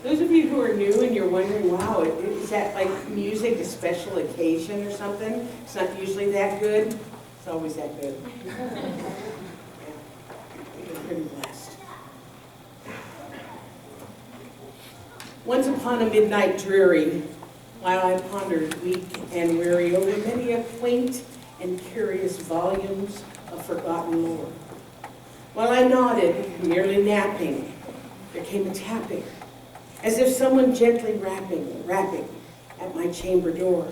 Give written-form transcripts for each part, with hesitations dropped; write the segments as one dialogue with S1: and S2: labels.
S1: Those of you who are new and you're wondering, wow, is that like music, a special occasion or something? It's not usually that good. It's always that good. Yeah. You're pretty blessed. Once upon a midnight dreary, while I pondered weak and weary over many a quaint and curious volumes of forgotten lore, while I nodded, merely napping, there came a tapping, as if someone gently rapping at my chamber door.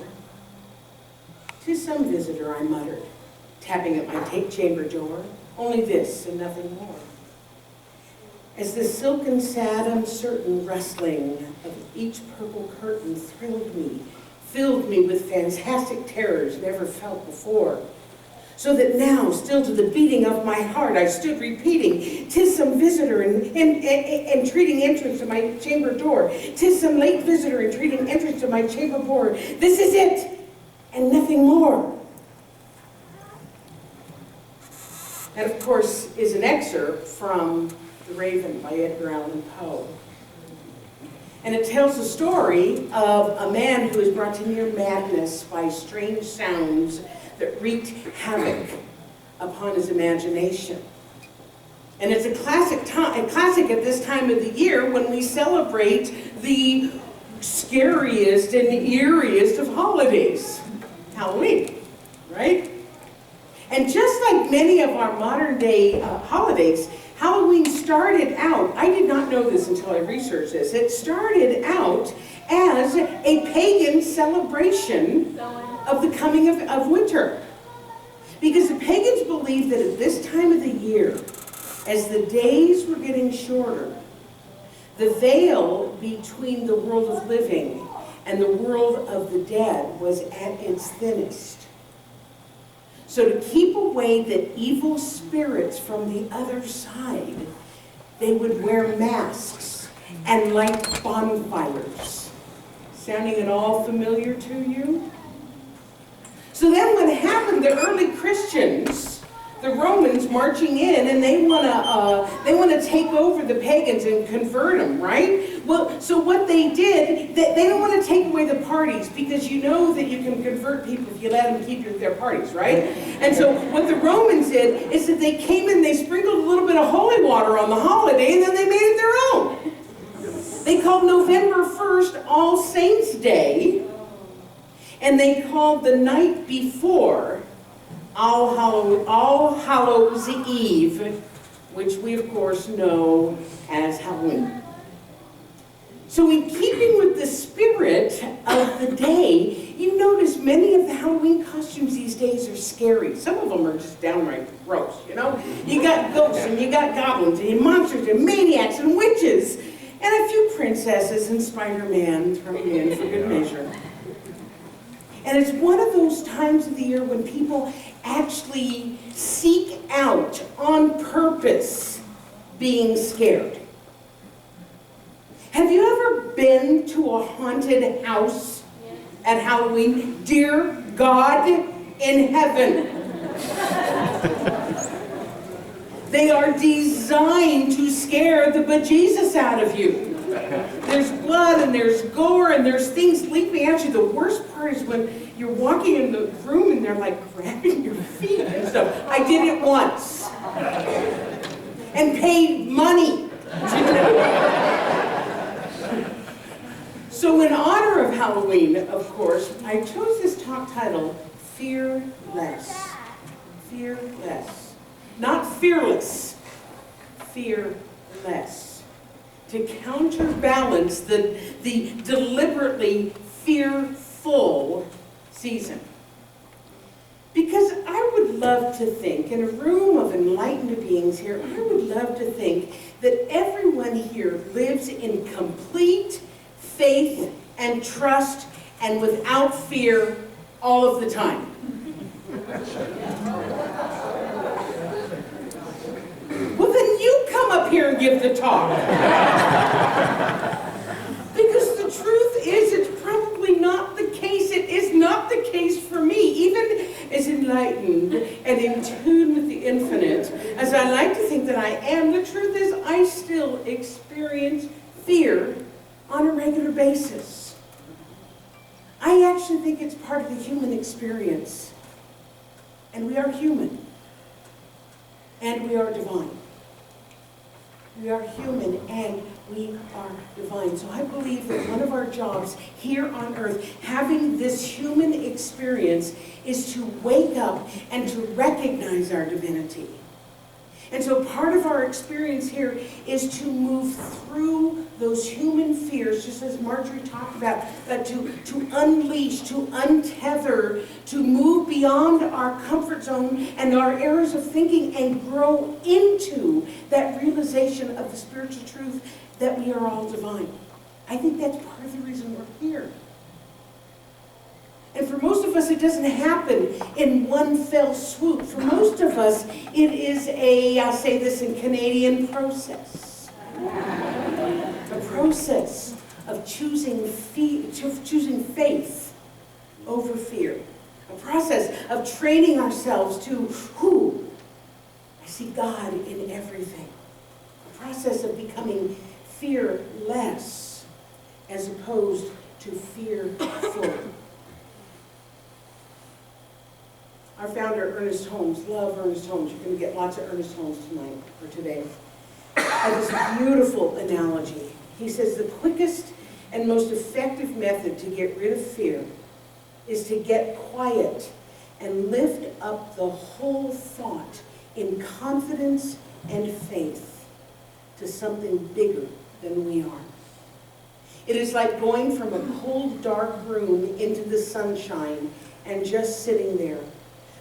S1: "'Tis some visitor," I muttered, tapping at my chamber door, "only this and nothing more." As the silken, sad, uncertain rustling of each purple curtain filled me with fantastic terrors never felt before, so that now, still to the beating of my heart, I stood repeating, "'Tis some visitor entreating entrance to my chamber door. 'Tis some late visitor entreating entrance to my chamber door. This is it, and nothing more." That, of course, is an excerpt from The Raven by Edgar Allan Poe. And it tells the story of a man who is brought to near madness by strange sounds that wreaked havoc upon his imagination. And it's a classic at this time of the year when we celebrate the scariest and eeriest of holidays, Halloween, right? And just like many of our modern day holidays, Halloween started out, I did not know this until I researched this, it started out as a pagan celebration of the coming of winter. Because the pagans believed that at this time of the year, as the days were getting shorter, the veil between the world of living and the world of the dead was at its thinnest. So to keep away the evil spirits from the other side, they would wear masks and light bonfires. Sounding at all familiar to you? So then what happened, the early Christians, the Romans marching in, and they want to take over the pagans and convert them, right? Well, so what they did, they don't want to take away the parties, because you know that you can convert people if you let them keep their parties, right? And so what the Romans did is that they came in, they sprinkled a little bit of holy water on the holiday, and then they made it their own. They called November 1st All Saints' Day, and they called the night before All Hallows Eve, which we of course know as Halloween. So in keeping with the spirit of the day, you notice many of the Halloween costumes these days are scary. Some of them are just downright gross, you know? You got ghosts and you got goblins and monsters and maniacs and witches and a few princesses and Spider-Man thrown in for good measure. And it's one of those times of the year when people actually seek out on purpose being scared. Have you ever been to a haunted house at Halloween? Dear God in heaven. They are designed to scare the bejesus out of you. There's blood and there's gore and there's things leaping at you. The worst part is when you're walking in the room and they're like grabbing your feet and stuff. I did it once. And paid money. So in honor of Halloween, of course, I chose this talk title, Fear Less. Fear less. Not fearless. Fear less. To counterbalance the deliberately fearful season. Because I would love to think, in a room of enlightened beings here, I would love to think that everyone here lives in complete faith and trust and without fear all of the time. Well, then you come up here and give the talk. Because the truth is, it's probably not the case. It is not the case for me. Even as enlightened and in tune with the infinite, as I like to think that I am, the truth is I still experience fear on a regular basis. I actually think it's part of the human experience. And we are human. And we are divine. We are human and we are divine. So I believe that one of our jobs here on earth, having this human experience, is to wake up and to recognize our divinity. And so part of our experience here is to move through those human fears, just as Marjorie talked about, to unleash, to untether, to move beyond our comfort zone and our errors of thinking and grow into that realization of the spiritual truth that we are all divine. I think that's part of the reason we're here. And for most of us, it doesn't happen in one fell swoop. For most of us, it is I'll say this in Canadian, process. A process of choosing faith over fear. A process of training ourselves to, I see God in everything. A process of becoming fearless as opposed to fearful. Our founder, Ernest Holmes, love Ernest Holmes. You're going to get lots of Ernest Holmes tonight or today. Has this beautiful analogy. He says the quickest and most effective method to get rid of fear is to get quiet and lift up the whole thought in confidence and faith to something bigger than we are. It is like going from a cold, dark room into the sunshine and just sitting there,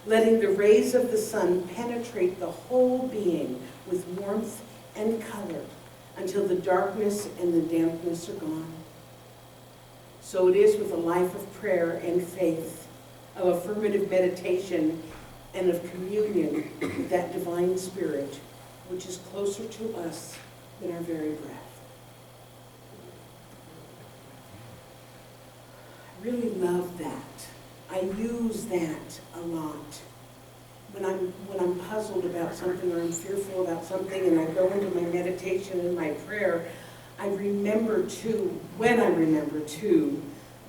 S1: letting the rays of the sun penetrate the whole being with warmth and color until the darkness and the dampness are gone. So it is with a life of prayer and faith, of affirmative meditation, and of communion with that divine spirit, which is closer to us than our very breath. I really love that. I use that a lot. When I'm puzzled about something or I'm fearful about something and I go into my meditation and my prayer, when I remember to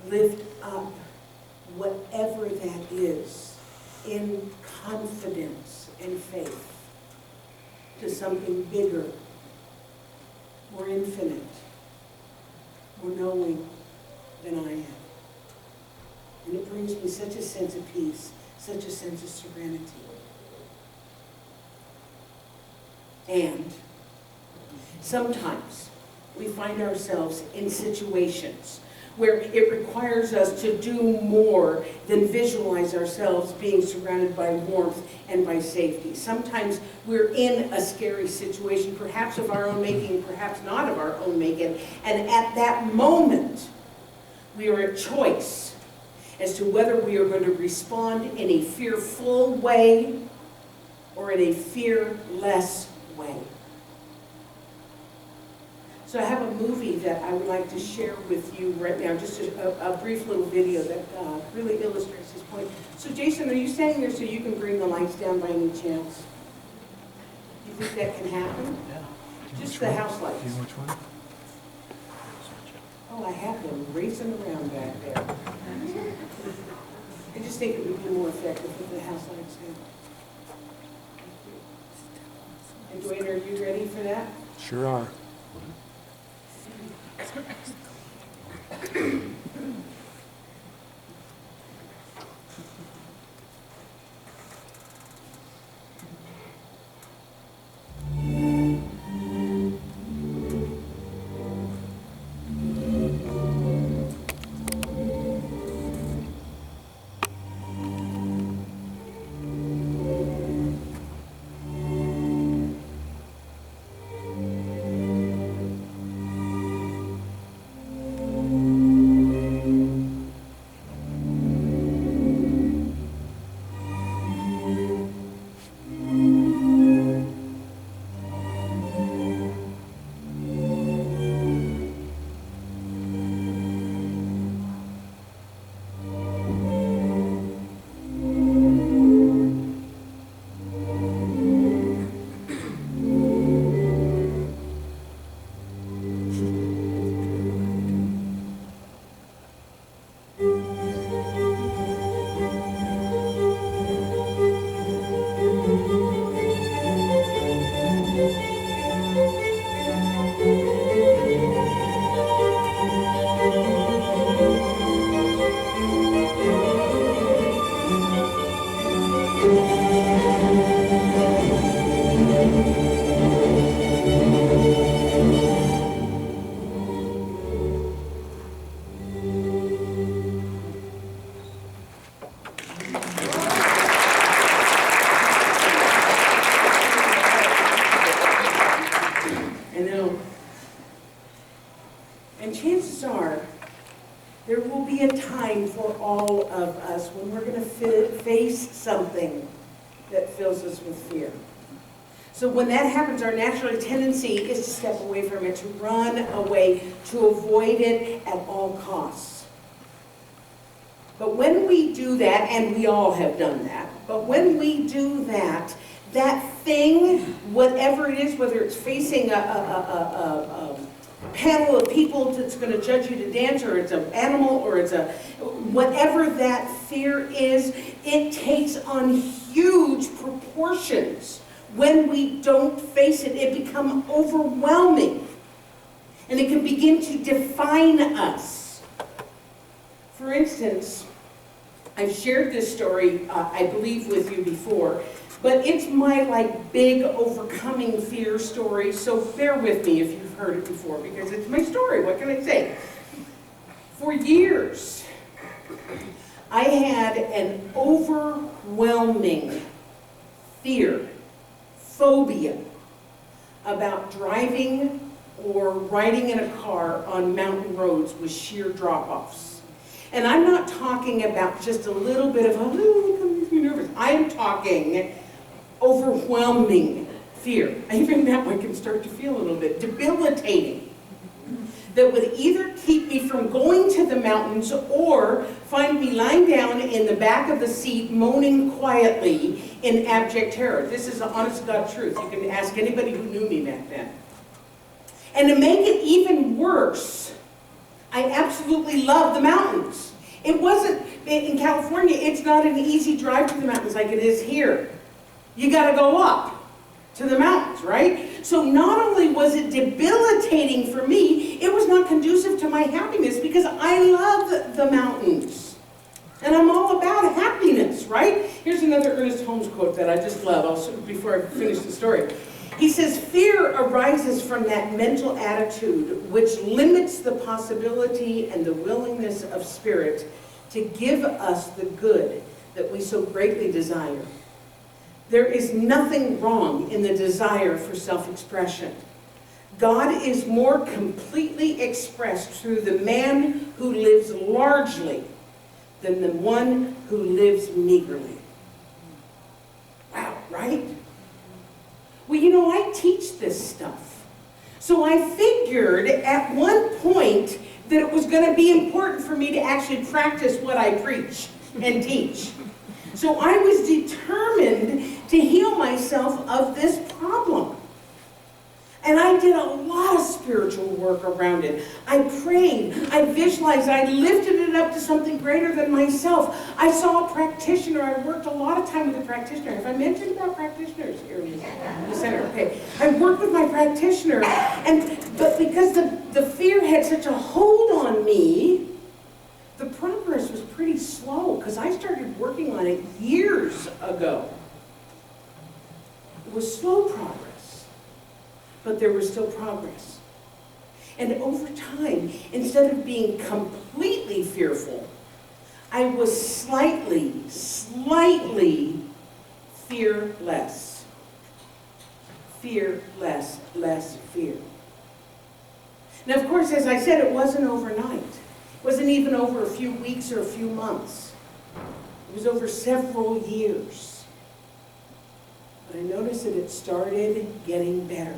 S1: lift up whatever that is in confidence and faith to something bigger, more infinite, more knowing than I am. And it brings me such a sense of peace, such a sense of serenity. And sometimes we find ourselves in situations where it requires us to do more than visualize ourselves being surrounded by warmth and by safety. Sometimes we're in a scary situation, perhaps of our own making, perhaps not of our own making, and at that moment, we are at choice as to whether we are going to respond in a fearful way or in a fearless way. So I have a movie that I would like to share with you right now, just a brief little video that really illustrates this point. So Jason, are you standing there so you can bring the lights down by any chance? Do you think that can happen?
S2: Yeah.
S1: Just the house lights.
S2: Do you know which one?
S1: Oh, I have them racing around back there. I just think it would be more effective with the house lights down. And Dwayne, are you ready for that?
S2: Sure are.
S1: And chances are, there will be a time for all of us when we're going to face something that fills us with fear. So when that happens, our natural tendency is to step away from it, to run away, to avoid it at all costs. But when we do that, and we all have done that, but when we do that, that thing, whatever it is, whether it's facing a panel of people that's going to judge you to dance, or it's an animal, or it's whatever that fear is, it takes on huge proportions. When we don't face it, it becomes overwhelming. And it can begin to define us. For instance, I've shared this story, I believe, with you before, but it's my big overcoming fear story, so bear with me if you've heard it before, because it's my story. What can I say? For years, I had an overwhelming fear, phobia, about driving or riding in a car on mountain roads with sheer drop-offs. And I'm not talking about just a little bit of, oh, it makes me nervous. I am talking overwhelming fear. Even that one can start to feel a little bit debilitating. That would either keep me from going to the mountains or find me lying down in the back of the seat moaning quietly in abject terror. This is the honest to God truth. You can ask anybody who knew me back then. And to make it even worse, I absolutely love the mountains. It wasn't, in California, it's not an easy drive to the mountains like it is here. You gotta go up to the mountains, right? So not only was it debilitating for me, it was not conducive to my happiness, because I love the mountains. And I'm all about happiness, right? Here's another Ernest Holmes quote that I just love, before I finish the story. He says, fear arises from that mental attitude which limits the possibility and the willingness of spirit to give us the good that we so greatly desire. There is nothing wrong in the desire for self-expression. God is more completely expressed through the man who lives largely than the one who lives meagerly. Wow, right? Well, you know, I teach this stuff. So I figured at one point that it was going to be important for me to actually practice what I preach and teach. So I was determined to heal myself of this problem. And I did a lot of spiritual work around it. I prayed, I visualized, I lifted it up to something greater than myself. I saw a practitioner. I worked a lot of time with a practitioner. Have I mentioned about practitioners here in the center? Okay. I worked with my practitioner, but because the fear had such a hold on me, the progress was pretty slow, because I started working on it years ago. It was slow progress, but there was still progress. And over time, instead of being completely fearful, I was slightly fearless. Fearless, less fear. Now, of course, as I said, it wasn't overnight. It wasn't even over a few weeks or a few months. It was over several years. But I noticed that it started getting better.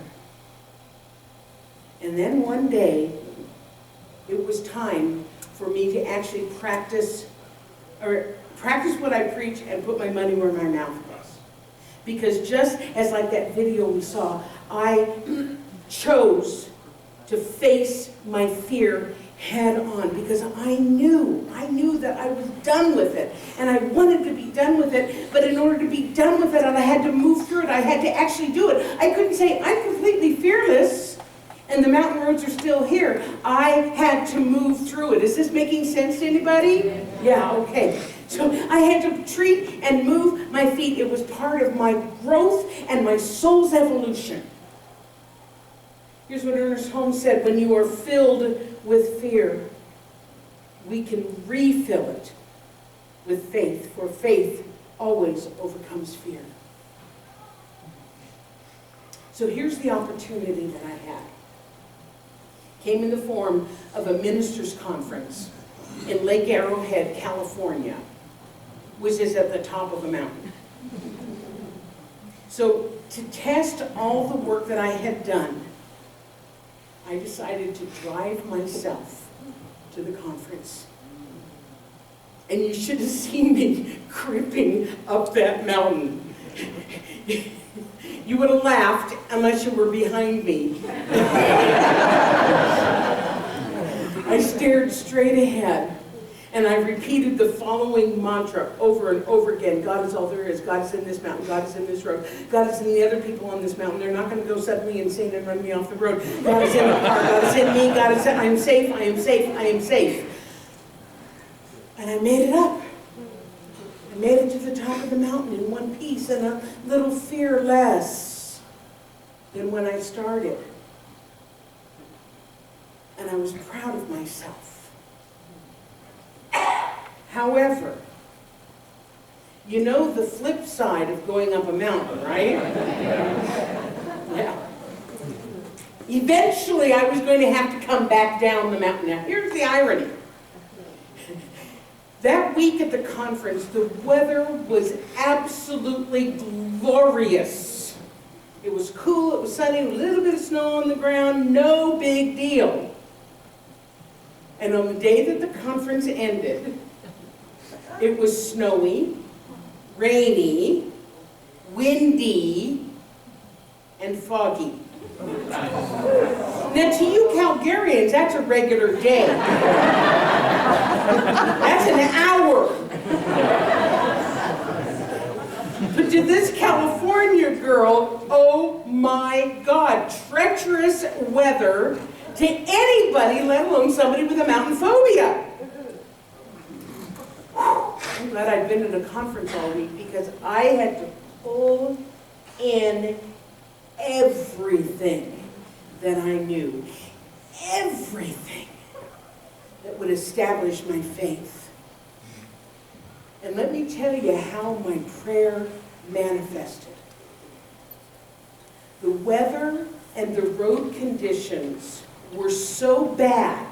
S1: And then one day, it was time for me to actually practice what I preach and put my money where my mouth was. Because just as like that video we saw, I chose to face my fear head on, because I knew that I was done with it, and I wanted to be done with it. But in order to be done with it, and I had to move through it, I had to actually do it. I couldn't say I'm completely fearless and the mountain roads are still here. I had to move through it. Is this making sense to anybody? Yeah, okay. So I had to treat and move my feet. It was part of my growth and my soul's evolution. Here's what Ernest Holmes said: when you are filled with fear, we can refill it with faith, for faith always overcomes fear. So here's the opportunity that I had. came in the form of a ministers' conference in Lake Arrowhead, California, which is at the top of a mountain. So to test all the work that I had done, I decided to drive myself to the conference. And you should have seen me creeping up that mountain. You would have laughed unless you were behind me. I stared straight ahead, and I repeated the following mantra over and over again. God is all there is. God is in this mountain. God is in this road. God is in the other people on this mountain. They're not going to go suddenly insane and run me off the road. God is in the car. God is in me. God is in, I am safe. I am safe. I am safe. And I made it up. I made it to the top of the mountain in one piece, and a little fear less than when I started. And I was proud of myself. However, you know the flip side of going up a mountain, right? Yeah. Eventually, I was going to have to come back down the mountain. Now, here's the irony. That week at the conference, the weather was absolutely glorious. It was cool, it was sunny, a little bit of snow on the ground, no big deal. And on the day that the conference ended, it was snowy, rainy, windy, and foggy. Now to you Calgarians, that's a regular day. That's an hour. But to this California girl, oh my God, treacherous weather to anybody, let alone somebody with a mountain phobia. I'm glad I'd been at a conference all week because I had to pull in everything that I knew. Everything that would establish my faith. And let me tell you how my prayer manifested. The weather and the road conditions were so bad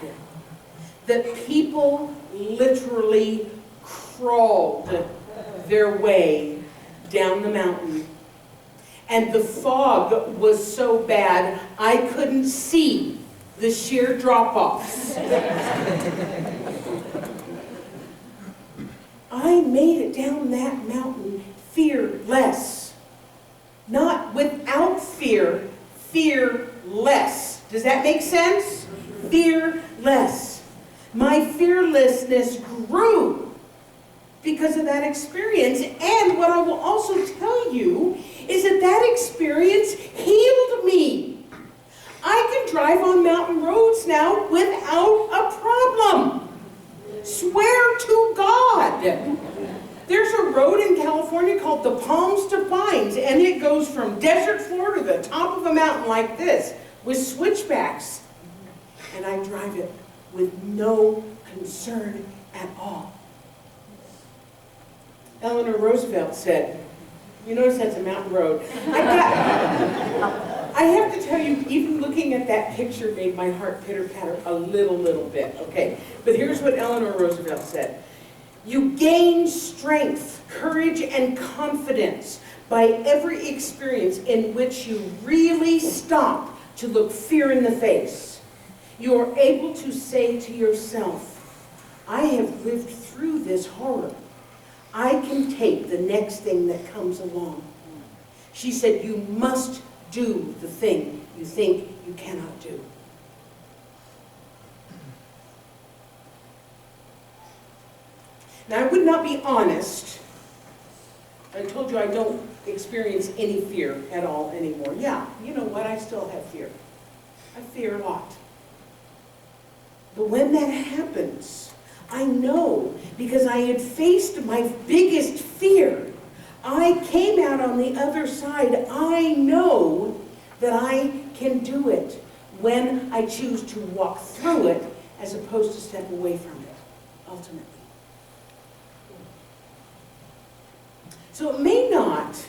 S1: that people literally crawled their way down the mountain. And the fog was so bad, I couldn't see the sheer drop-offs. I made it down that mountain fearless. Not without fear, fearless. Does that make sense? Fearless. My fearlessness grew because of that experience. And what I will also tell you is that that experience healed me. I can drive on mountain roads now without a problem. Swear to God. There's a road in California called the Palms to Pines, and it goes from desert floor to the top of a mountain like this, with switchbacks. And I drive it with no concern at all. Eleanor Roosevelt said, you notice that's a mountain road. I have to tell you, even looking at that picture made my heart pitter-patter a little bit, okay? But here's what Eleanor Roosevelt said. You gain strength, courage, and confidence by every experience in which you really stop to look fear in the face. You are able to say to yourself, I have lived through this horror. I can take the next thing that comes along. She said, you must do the thing you think you cannot do. Now, I would not be honest. I told you I don't experience any fear at all anymore. Yeah, you know what? I still have fear. I fear a lot. But when that happens, I know, because I had faced my biggest fear. I came out on the other side. I know that I can do it when I choose to walk through it as opposed to step away from it, ultimately. So it may not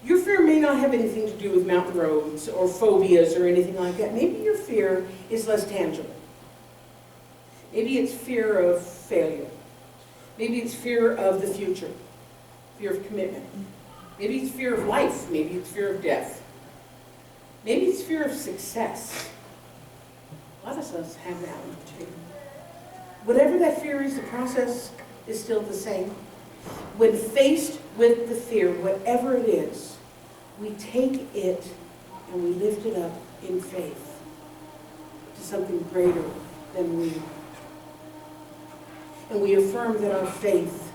S1: Your fear may not have anything to do with mountain roads or phobias or anything like that. Maybe your fear is less tangible. Maybe it's fear of failure. Maybe it's fear of the future, fear of commitment. Maybe it's fear of life. Maybe it's fear of death. Maybe it's fear of success. A lot of us have that one too. Whatever that fear is, the process is still the same. When faced with the fear, whatever it is, we take it and we lift it up in faith to something greater than we are. And we affirm that our faith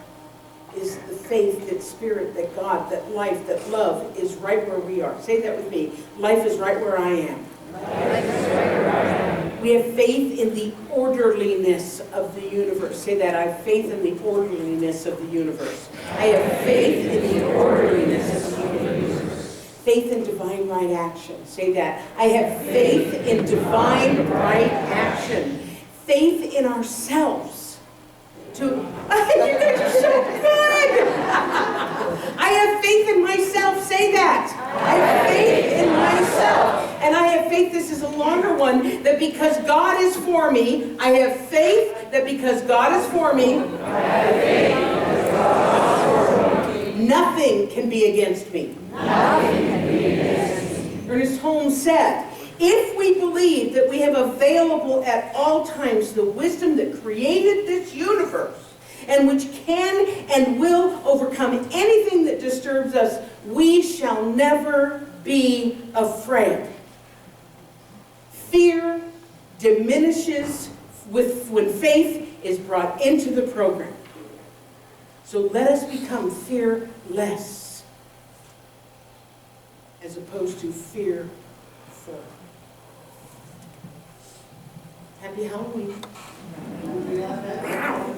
S1: is the faith that Spirit, that God, that life, that love is right where we are. Say that with me. Life is right where I am. Life is right where I am. We have faith in the orderliness of the universe. Say that. I have faith in the orderliness of the universe. I have faith in the orderliness of the universe. Faith in divine right action. Say that. I have faith in divine right action. Faith in ourselves. You guys are so good! I have faith in myself. Say that. I have faith in myself. And I have faith, this is a longer one, that because God is for me, I have faith that because God is for me, I have faith that God is for me. Nothing can be against me. Nothing can be against me. Ernest Holmes said, if we believe that we have available at all times the wisdom that created this universe, and which can and will overcome anything that disturbs us, we shall never be afraid. Fear diminishes when faith is brought into the program. So let us become fearless as opposed to fearful. Happy Halloween. Wow.